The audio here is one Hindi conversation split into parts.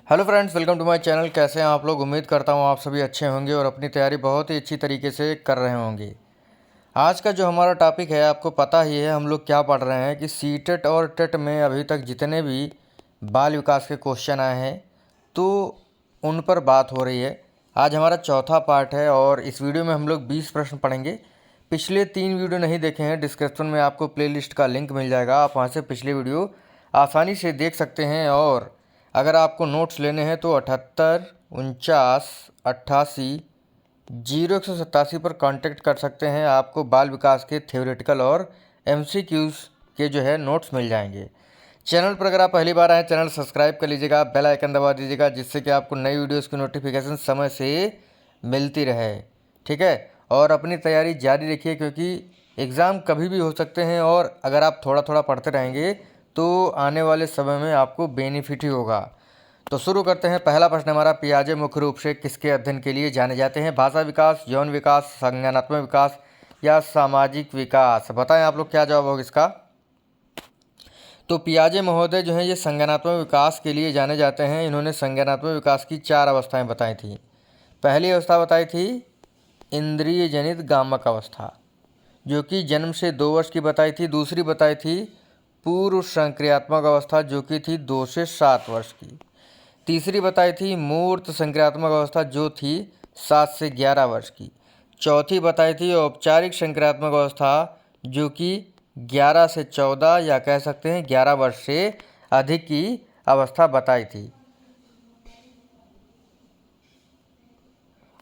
Hello friends, welcome to my channel. कैसे हैं आप लोग? उम्मीद करता हूं आप सभी अच्छे होंगे और अपनी तैयारी बहुत ही अच्छी तरीके से कर रहे होंगे। आज का जो हमारा टॉपिक है, आपको पता ही है हम लोग क्या पढ़ रहे हैं कि सीटेट और टेट में अभी तक जितने भी बाल विकास के क्वेश्चन आए हैं तो उन पर बात हो रही है। आज हमारा चौथा पार्ट है और इस वीडियो में हम लोग 20 प्रश्न पढ़ेंगे। पिछले 3 वीडियो नहीं देखे हैं, डिस्क्रिप्शन में आपको प्लेलिस्ट का लिंक मिल जाएगा, आप वहाँ से पिछले वीडियो आसानी से देख सकते हैं। और अगर आपको नोट्स लेने हैं तो 78 49 88 0187 पर कांटेक्ट कर सकते हैं। आपको बाल विकास के थ्योरेटिकल और MCQs के जो है नोट्स मिल जाएंगे। चैनल पर अगर आप पहली बार आए, चैनल सब्सक्राइब कर लीजिएगा, बेल आइकन दबा दीजिएगा, जिससे कि आपको नई वीडियोस की नोटिफिकेशन समय से मिलती रहे। ठीक है, और अपनी तैयारी जारी रखिए क्योंकि एग्ज़ाम कभी भी हो सकते हैं और अगर आप थोड़ा थोड़ा पढ़ते रहेंगे तो आने वाले समय में आपको बेनिफिट ही होगा। तो शुरू करते हैं। पहला प्रश्न हमारा, पियाजे मुख्य रूप से किसके अध्ययन के लिए जाने जाते हैं? भाषा विकास, यौन विकास, संज्ञानात्मक विकास या सामाजिक विकास? बताएं आप लोग क्या जवाब होगा इसका। तो पियाजे महोदय जो हैं ये संज्ञानात्मक विकास के लिए जाने जाते हैं। इन्होंने संज्ञानात्मक विकास की 4 अवस्थाएं बताई थी। पहली अवस्था बताई थी इंद्रिय जनित गामक अवस्था, जो कि जन्म से 2 वर्ष की बताई थी। दूसरी बताई थी पूर्व संक्रियात्मक अवस्था, जो कि थी 2 से 7 वर्ष की। तीसरी बताई थी मूर्त संक्रियात्मक अवस्था, जो थी 7 से 11 वर्ष की। चौथी बताई थी औपचारिक संक्रियात्मक अवस्था, जो कि 11 से 14 या कह सकते हैं 11 वर्ष से अधिक की अवस्था बताई थी।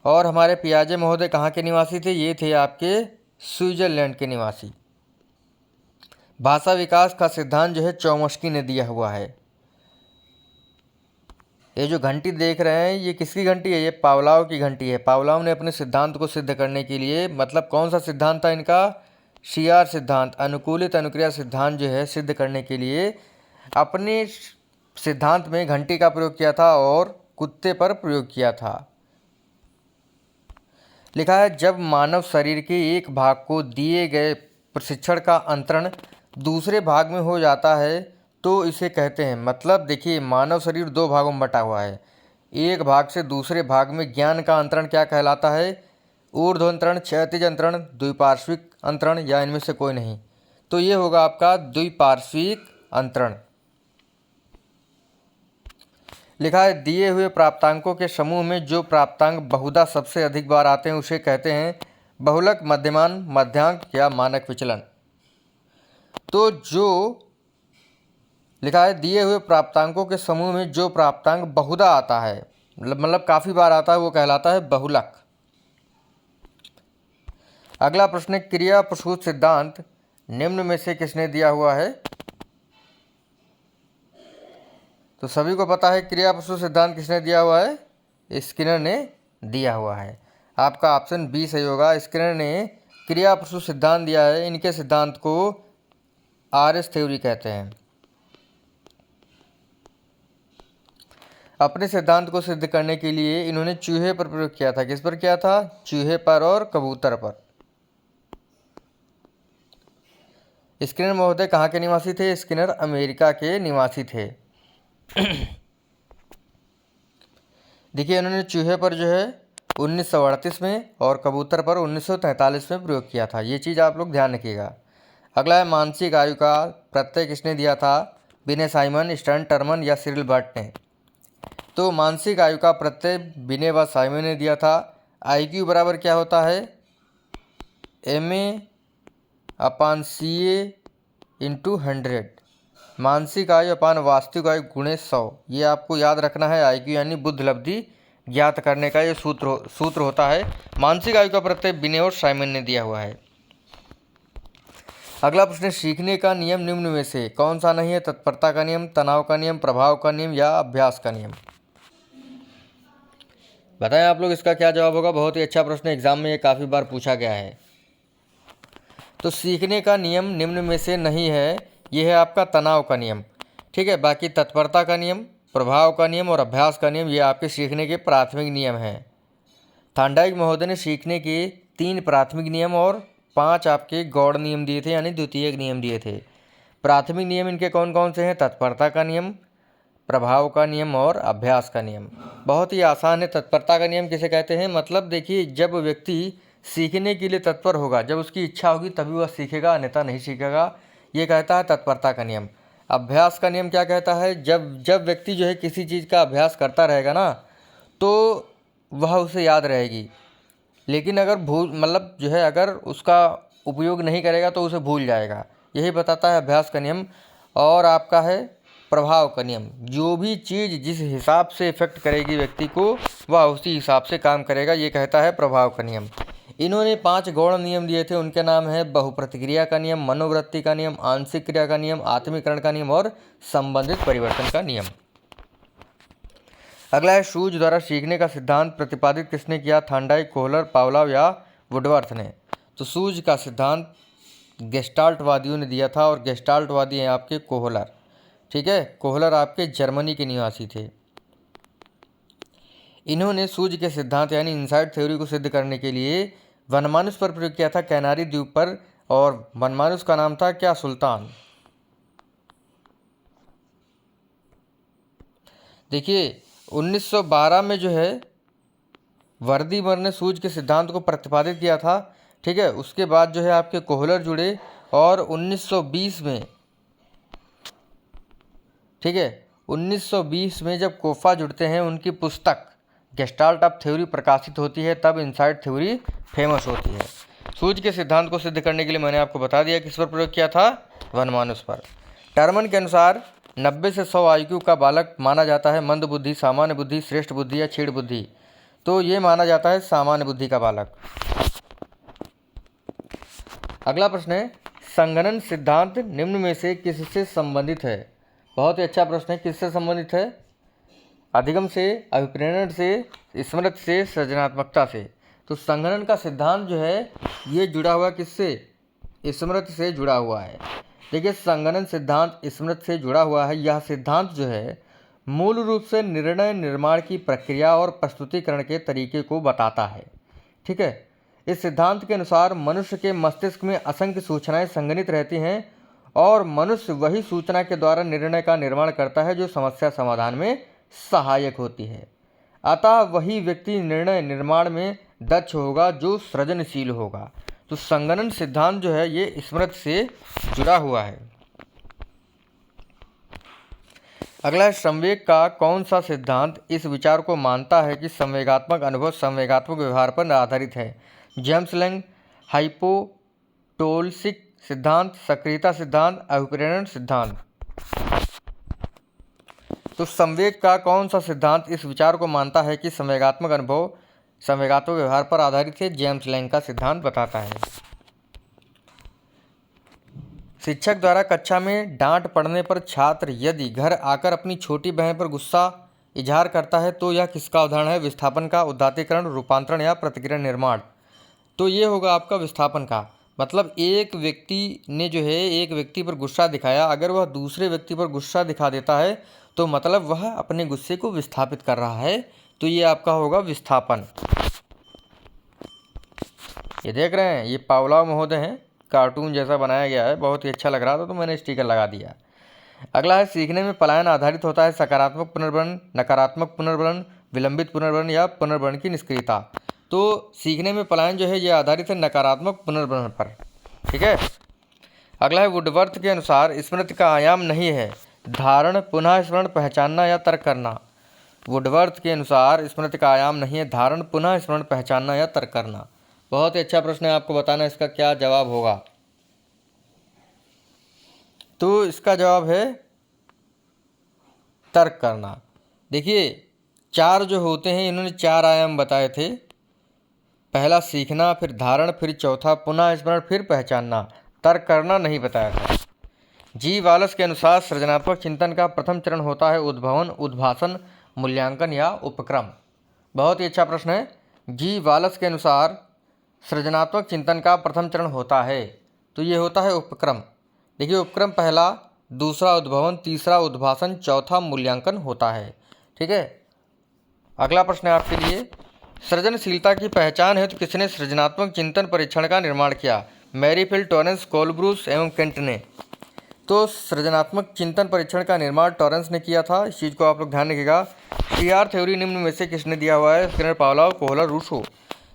और हमारे पियाजे महोदय कहाँ के निवासी थे? ये थे आपके स्विट्जरलैंड के निवासी। भाषा विकास का सिद्धांत जो है चौमस्की ने दिया हुआ है। ये जो घंटी देख रहे हैं ये किसकी घंटी है? ये पावलाव की घंटी है। पावलाव ने अपने सिद्धांत को सिद्ध करने के लिए, मतलब कौन सा सिद्धांत था इनका? CR सिद्धांत, अनुकूलित अनुक्रिया सिद्धांत जो है सिद्ध करने के लिए अपने सिद्धांत में घंटी का प्रयोग किया था और कुत्ते पर प्रयोग किया था। लिखा है, जब मानव शरीर के एक भाग को दिए गए प्रशिक्षण का अंतरण दूसरे भाग में हो जाता है तो इसे कहते हैं, मतलब देखिए मानव शरीर 2 भागों में बटा हुआ है। एक भाग से दूसरे भाग में ज्ञान का अंतरण क्या कहलाता है? ऊर्ध्व अंतरण, क्षैतिज अंतरण, द्विपार्श्विक अंतरण या इनमें से कोई नहीं? तो ये होगा आपका द्विपार्श्विक अंतरण। लिखा है, दिए हुए प्राप्तांकों के समूह में जो प्राप्तांक बहुधा सबसे अधिक बार आते हैं उसे कहते हैं बहुलक, मध्यमान, मध्यांक या मानक विचलन। तो जो लिखा है, दिए हुए प्राप्तांकों के समूह में जो प्राप्तांक बहुधा आता है, मतलब काफ़ी बार आता है, वो कहलाता है बहुलक। अगला प्रश्न है, क्रिया प्रसूत सिद्धांत निम्न में से किसने दिया हुआ है? तो सभी को पता है क्रिया प्रसूत सिद्धांत किसने दिया हुआ है? स्किनर ने दिया हुआ है। आपका ऑप्शन बी सही होगा। स्किनर ने क्रिया प्रसूत सिद्धांत दिया है। इनके सिद्धांत को RS थ्योरी कहते हैं। अपने सिद्धांत को सिद्ध करने के लिए इन्होंने चूहे पर प्रयोग किया था। किस पर किया था? चूहे पर और कबूतर पर। स्किनर महोदय कहाँ के निवासी थे? स्किनर अमेरिका के निवासी थे। देखिए, इन्होंने चूहे पर जो है 1938 में और कबूतर पर 1943 में प्रयोग किया था। ये चीज़ आप लोग ध्यान रखिएगा। अगला है, मानसिक आयु का प्रत्यय किसने दिया था? विनय साइमन, स्टर्न टर्मन या सिरिल बर्ट ने? तो मानसिक आयु का प्रत्यय विनय व साइमन ने दिया था। IQ बराबर क्या होता है? MA/CA × 100। मानसिक आयु अपान वास्तविक आयु गुणे 100। ये आपको याद रखना है। IQ यानी बुद्धि लब्धि ज्ञात करने का ये सूत्र होता है। मानसिक आयु का प्रत्यय विनय और साइमन ने दिया हुआ है। अगला प्रश्न, सीखने का नियम निम्न में से कौन सा नहीं है? तत्परता का नियम, तनाव का नियम, प्रभाव का नियम या अभ्यास का नियम? बताएं आप लोग इसका क्या जवाब होगा। बहुत ही अच्छा प्रश्न, एग्जाम में ये काफ़ी बार पूछा गया है। तो सीखने का नियम निम्न में से नहीं है, ये है आपका तनाव का नियम। ठीक है, बाकी तत्परता का नियम, प्रभाव का नियम और अभ्यास का नियम ये आपके सीखने के प्राथमिक नियम हैं। थांडाइक महोदय ने सीखने के 3 प्राथमिक नियम और 5 आपके गौड़ नियम दिए थे, यानी द्वितीयक नियम दिए थे। प्राथमिक नियम इनके कौन कौन से हैं? तत्परता का नियम, प्रभाव का नियम और अभ्यास का नियम। बहुत ही आसान है। तत्परता का नियम किसे कहते हैं? मतलब देखिए, जब व्यक्ति सीखने के लिए तत्पर होगा, जब उसकी इच्छा होगी तभी वह सीखेगा, अन्यथा नहीं सीखेगा। ये कहता है तत्परता का नियम। अभ्यास का नियम क्या कहता है? जब व्यक्ति जो है किसी चीज़ का अभ्यास करता रहेगा ना, तो वह उसे याद रहेगी। लेकिन अगर मतलब जो है अगर उसका उपयोग नहीं करेगा तो उसे भूल जाएगा। यही बताता है अभ्यास का नियम। और आपका है प्रभाव का नियम। जो भी चीज़ जिस हिसाब से इफेक्ट करेगी व्यक्ति को, वह उसी हिसाब से काम करेगा। ये कहता है प्रभाव का नियम। इन्होंने 5 गौण नियम दिए थे। उनके नाम है बहुप्रतिक्रिया का नियम, मनोवृत्ति का नियम, आंशिक क्रिया का नियम, आत्मीकरण का नियम और संबंधित परिवर्तन का नियम। अगला है शूज द्वारा सीखने का सिद्धांत प्रतिपादित किसने किया? थॉर्नडाइक, कोहलर, पावलोव या वुडवर्थ ने? तो शूज का सिद्धांत गेस्टाल्टवादियों ने दिया था, और गेस्टाल्टवादी हैं आपके कोहलर। ठीक है, कोहलर आपके जर्मनी के निवासी थे। इन्होंने शूज के सिद्धांत यानी इनसाइड थ्योरी को सिद्ध करने के लिए वनमानुस पर प्रयोग किया था, कैनारी द्वीप पर। और वनमानुस का नाम था क्या? सुल्तान। देखिए 1912 में जो है वर्दीमर ने शूज के सिद्धांत को प्रतिपादित किया था। ठीक है, उसके बाद जो है आपके कोहलर जुड़े, और 1920 में, ठीक है, 1920 में जब कोफा जुड़ते हैं, उनकी पुस्तक गेस्टाल्ट ऑफ थ्योरी प्रकाशित होती है, तब इनसाइड थ्योरी फेमस होती है। शूज के सिद्धांत को सिद्ध करने के लिए मैंने आपको बता दिया किस पर प्रयोग किया था? वनमानुस पर। टर्मन के अनुसार 90 से 100 IQ का बालक माना जाता है मंद बुद्धि, सामान्य बुद्धि, श्रेष्ठ बुद्धि या क्षीण बुद्धि। तो ये माना जाता है सामान्य बुद्धि का बालक। अगला प्रश्न है, संघनन सिद्धांत निम्न में से किससे संबंधित है? बहुत ही अच्छा प्रश्न है। किससे संबंधित है? अधिगम से, अभिप्रेरण से, स्मृति से, सृजनात्मकता से। तो संघनन का सिद्धांत जो है ये जुड़ा हुआ किससे? स्मृति से जुड़ा हुआ है। देखिए, संघनन सिद्धांत स्मृति से जुड़ा हुआ है। यह सिद्धांत जो है मूल रूप से निर्णय निर्माण की प्रक्रिया और प्रस्तुतिकरण के तरीके को बताता है। ठीक है, इस सिद्धांत के अनुसार मनुष्य के मस्तिष्क में असंख्य सूचनाएं संग्रहित रहती हैं, और मनुष्य वही सूचना के द्वारा निर्णय का निर्माण करता है जो समस्या समाधान में सहायक होती है। अतः वही व्यक्ति निर्णय निर्माण में दक्ष होगा जो सृजनशील होगा। तो संगणन सिद्धांत जो है ये स्मृति से जुड़ा हुआ है। अगला है, संवेग का कौन सा सिद्धांत इस विचार को मानता है कि संवेगात्मक अनुभव संवेगात्मक व्यवहार पर आधारित है? जेम्स लैंग, हाइपोटोलसिक सिद्धांत, सक्रियता सिद्धांत, अभिप्रेरण सिद्धांत। तो संवेग का कौन सा सिद्धांत इस विचार को मानता है कि संवेगात्मक अनुभव संवेगात्मक व्यवहार पर आधारित है? जेम्स लैंग का सिद्धांत बताता है। शिक्षक द्वारा कक्षा में डांट पड़ने पर छात्र यदि घर आकर अपनी छोटी बहन पर गुस्सा इजहार करता है तो यह किसका उदाहरण है? विस्थापन का, उदात्तीकरण, रूपांतरण या प्रतिक्रिया निर्माण। तो ये होगा आपका विस्थापन का। मतलब एक व्यक्ति ने जो है एक व्यक्ति पर गुस्सा दिखाया, अगर वह दूसरे व्यक्ति पर गुस्सा दिखा देता है तो मतलब वह अपने गुस्से को विस्थापित कर रहा है। तो ये आपका होगा विस्थापन। ये देख रहे हैं, ये पावलोव महोदय हैं, कार्टून जैसा बनाया गया है, बहुत ही अच्छा लग रहा था तो मैंने स्टिकर लगा दिया। अगला है, सीखने में पलायन आधारित होता है सकारात्मक पुनर्वलन, नकारात्मक पुनर्वलन, विलंबित पुनर्वलन या पुनर्वलन की निष्क्रियता। तो सीखने में पलायन जो है ये आधारित है नकारात्मक पुनर्वलन पर। ठीक है। अगला है, वुडवर्थ के अनुसार स्मृति का आयाम नहीं है धारण, पुनः स्मरण, पहचानना या तर्क करना। वुडवर्थ के अनुसार स्मृति का आयाम नहीं है धारण, पुनः स्मरण, पहचानना या तर्क करना। बहुत ही अच्छा प्रश्न है, आपको बताना इसका क्या जवाब होगा। तो इसका जवाब है तर्क करना। देखिए 4 जो होते हैं इन्होंने 4 आयाम बताए थे। पहला सीखना, फिर धारण, फिर चौथा पुनः स्मरण, फिर पहचानना। तर्क करना नहीं बताया था। जी वालस के अनुसार सृजनात्मक चिंतन का प्रथम चरण होता है उद्भवन, उद्भासन, मूल्यांकन या उपक्रम। बहुत ही अच्छा प्रश्न है। जी वालस के अनुसार सृजनात्मक चिंतन का प्रथम चरण होता है तो ये होता है उपक्रम। देखिए उपक्रम पहला, दूसरा उद्भवन, तीसरा उद्भासन, चौथा मूल्यांकन होता है। ठीक है। अगला प्रश्न है आपके लिए, सृजनशीलता की पहचान है तो किसने सृजनात्मक चिंतन परीक्षण का निर्माण किया? मैरीफील्ड, टॉरेंस, कोलब्रूस एवं केंट ने। तो सृजनात्मक चिंतन परीक्षण का निर्माण टॉरेंस ने किया था, इस चीज़ को आप लोग ध्यान रखिएगा। CR थ्योरी निम्न में से किसने दिया हुआ है? Skinner, Pavlov, Kohler, Rousseau.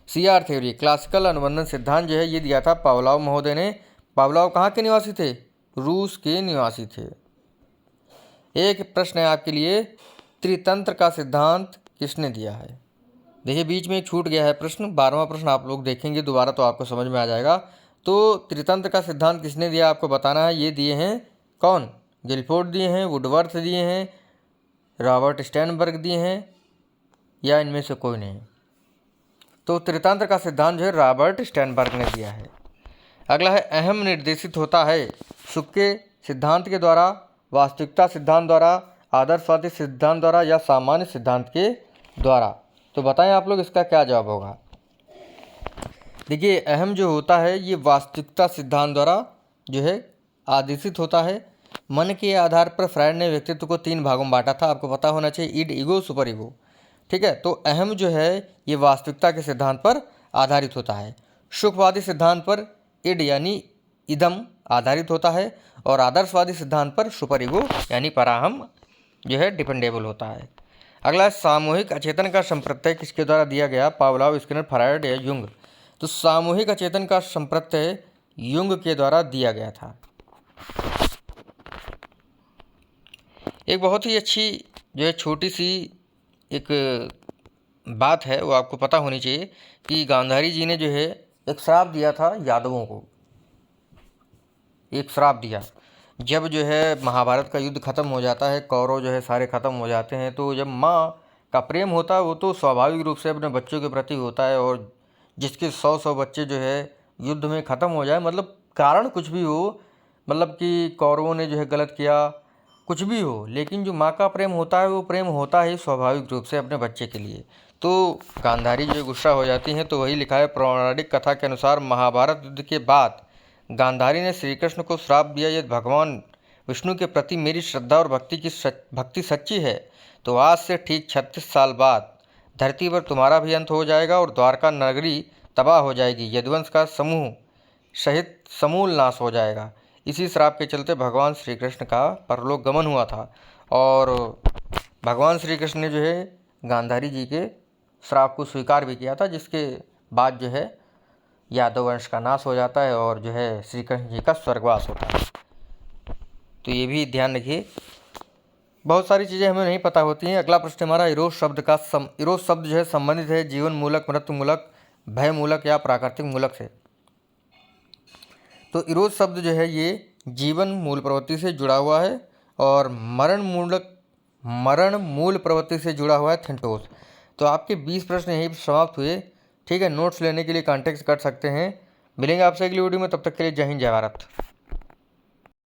CR theory classical अनुबंधन सिद्धांत जो है ये दिया था पावलोव महोदय ने। पावलोव कहाँ के निवासी थे? रूस के निवासी थे। एक प्रश्न है आपके लिए, त्रितंत्र का सिद्धांत किसने दिया है? देखिए बीच में एक छूट गया है प्रश्न, 12वां प्रश्न आप लोग देखेंगे दोबारा तो आपको समझ में आ जाएगा। तो त्रितंत्र का सिद्धांत किसने दिया आपको बताना है। ये दिए हैं कौन? गिलफोर्ड दिए हैं, वुडवर्थ दिए हैं, रॉबर्ट स्टर्नबर्ग दिए हैं, या इनमें से कोई नहीं? तो त्रितंत्र का सिद्धांत जो है रॉबर्ट स्टर्नबर्ग ने दिया है। अगला है, अहम निर्देशित होता है सुख के सिद्धांत के द्वारा, वास्तविकता सिद्धांत द्वारा, आदर्शवादी सिद्धांत द्वारा, या सामान्य सिद्धांत के द्वारा? तो बताएं आप लोग इसका क्या जवाब होगा। देखिए अहम जो होता है ये वास्तविकता सिद्धांत द्वारा जो है आदेशित होता है। मन के आधार पर फ्रायड ने व्यक्तित्व को 3 भागों में बांटा था, आपको पता होना चाहिए, ईड, ईगो, सुपर ईगो। ठीक है, तो अहम जो है ये वास्तविकता के सिद्धांत पर आधारित होता है। सुखवादी सिद्धांत पर इड यानी इदम आधारित होता है, और आदर्शवादी सिद्धांत पर सुपर ईगो यानी पराहम जो है डिपेंडेबल होता है। अगला है, सामूहिक अचेतन का संप्रत्यय किसके द्वारा दिया गया? पावलोव, स्किनर, फ्रायड या युंग? तो सामूहिक अचेतन का संप्रत्यय युंग के द्वारा दिया गया था। एक बहुत ही अच्छी जो है छोटी सी एक बात है वो आपको पता होनी चाहिए कि गांधारी जी ने जो है एक श्राप दिया था यादवों को। एक श्राप दिया, जब जो है महाभारत का युद्ध खत्म हो जाता है, कौरव जो है सारे खत्म हो जाते हैं, तो जब माँ का प्रेम होता है वो तो स्वाभाविक रूप से अपने बच्चों के प्रति होता है, और जिसके 100 बच्चे जो है युद्ध में ख़त्म हो जाए, मतलब कारण कुछ भी हो, मतलब कि कौरवों ने जो है गलत किया, कुछ भी हो, लेकिन जो माँ का प्रेम होता है वो प्रेम होता है स्वाभाविक रूप से अपने बच्चे के लिए। तो गांधारी जो गुस्सा हो जाती हैं, तो वही लिखा है, पौराणिक कथा के अनुसार महाभारत युद्ध के बाद गांधारी ने श्री कृष्ण को श्राप दिया, यदि भगवान विष्णु के प्रति मेरी श्रद्धा और भक्ति सच्ची है तो आज से ठीक 36 साल बाद धरती पर तुम्हारा भी अंत हो जाएगा और द्वारका नगरी तबाह हो जाएगी, यदुवंश का समूह सहित समूल नाश हो जाएगा। इसी श्राप के चलते भगवान श्री कृष्ण का परलोक गमन हुआ था, और भगवान श्री कृष्ण ने जो है गांधारी जी के श्राप को स्वीकार भी किया था, जिसके बाद जो है यादव वंश का नाश हो जाता है और जो है श्री कृष्ण जी का स्वर्गवास होता है। तो ये भी ध्यान रखिए, बहुत सारी चीज़ें हमें नहीं पता होती हैं। अगला प्रश्न हमारा, इरोज शब्द का इरोज शब्द जो है संबंधित है जीवन मूलक, मृत्यु मूलक, भय मूलक या प्राकृतिक मूलक से? तो इरोज शब्द जो है ये जीवन मूल प्रवृत्ति से जुड़ा हुआ है, और मरण मूल प्रवृत्ति से जुड़ा हुआ है थिंटोस। तो आपके 20 प्रश्न यहीं समाप्त हुए। ठीक है, नोट्स लेने के लिए कांटेक्ट कर सकते हैं। मिलेंगे आपसे अगली वीडियो में, तब तक के लिए जय हिंद, जय भारत।